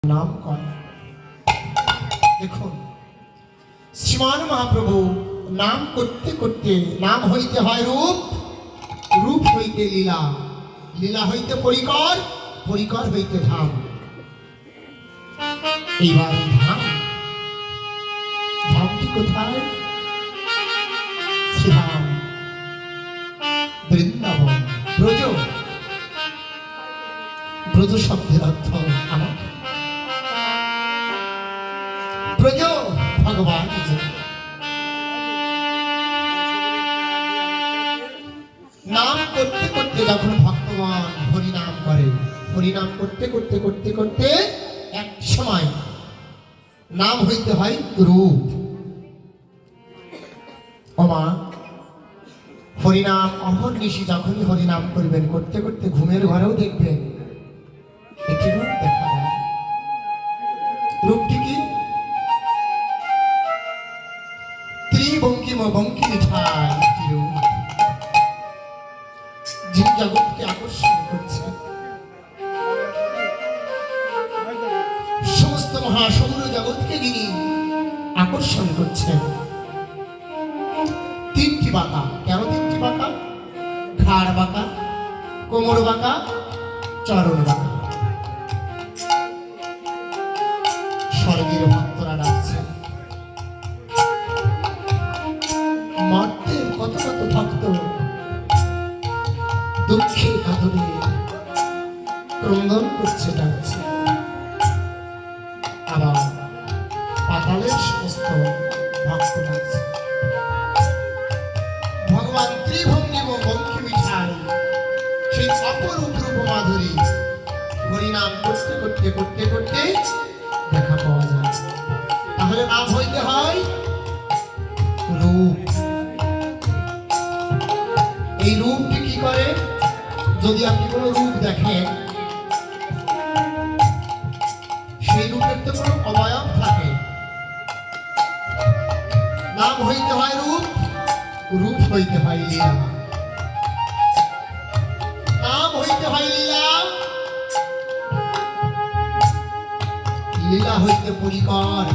নাম কর। দেখুন শ্রীমান মহাপ্রভু নাম করতে করতে নাম হইতে হয় রূপ, রূপ হইতে লীলা, লীলা হইতে পরিকর, পরিকর হইতে ধাম। এইবার ধাম, ধামটি কোথায়? শ্রীধাম বৃন্দাবন। ব্রজ, ব্রজ শব্দের অর্থ আমার ব্রজ ভগবান। নাম করতে করতে যখন ভক্তগণ হরিনাম করে, হরিনাম করতে করতে করতে করতে এক সময় নাম হইতে হয় রূপ। ওমা হরিনাম অহর্নিশি যখনই হরিনাম করবেন, করতে করতে ঘুমের ঘরেও দেখবেন একটি রূপ দেখা যায়। রূপটি কি? ত্রিবঙ্কিম বঙ্কিমিঠাই একটি রূপ, যিনি জগৎকে আকর্ষণ করছে। সমস্ত মহাসমুদ্র জগৎকে যিনি আকর্ষণ করছেন। তিনটি বাঁকা। কেন তিনটি বাঁকা? ঘাড় বাঁকা, কোমর বাঁকা, চরণ বাঁকা। স্বর্গের ভক্তরা ডাকছেন, মর্তের কত কত ভক্ত দুঃখের কাতরে ক্রন্দন করছে, ডাকছে। আবার পাতালের সমস্ত ভক্ত ডাকছে। ভগবান ত্রিভঙ্গিম বঙ্কিমিঠাই সেই অপরূপ রূপ মাধুরী হরিনাম করতে করতে করতে করতে দেখা পাওয়া যায়। তাহলে নাম হইতে হয় রূপ। এই রূপটি কি করে? যদি আপনি কোনো রূপ দেখেন, সেই রূপের তো কোনো অবয়ব থাকে। নাম হইতে হয় রূপ, রূপ হইতে হয় লীলা। নাম হইতে হয় লীলা, লীলা হইতে পরিকর,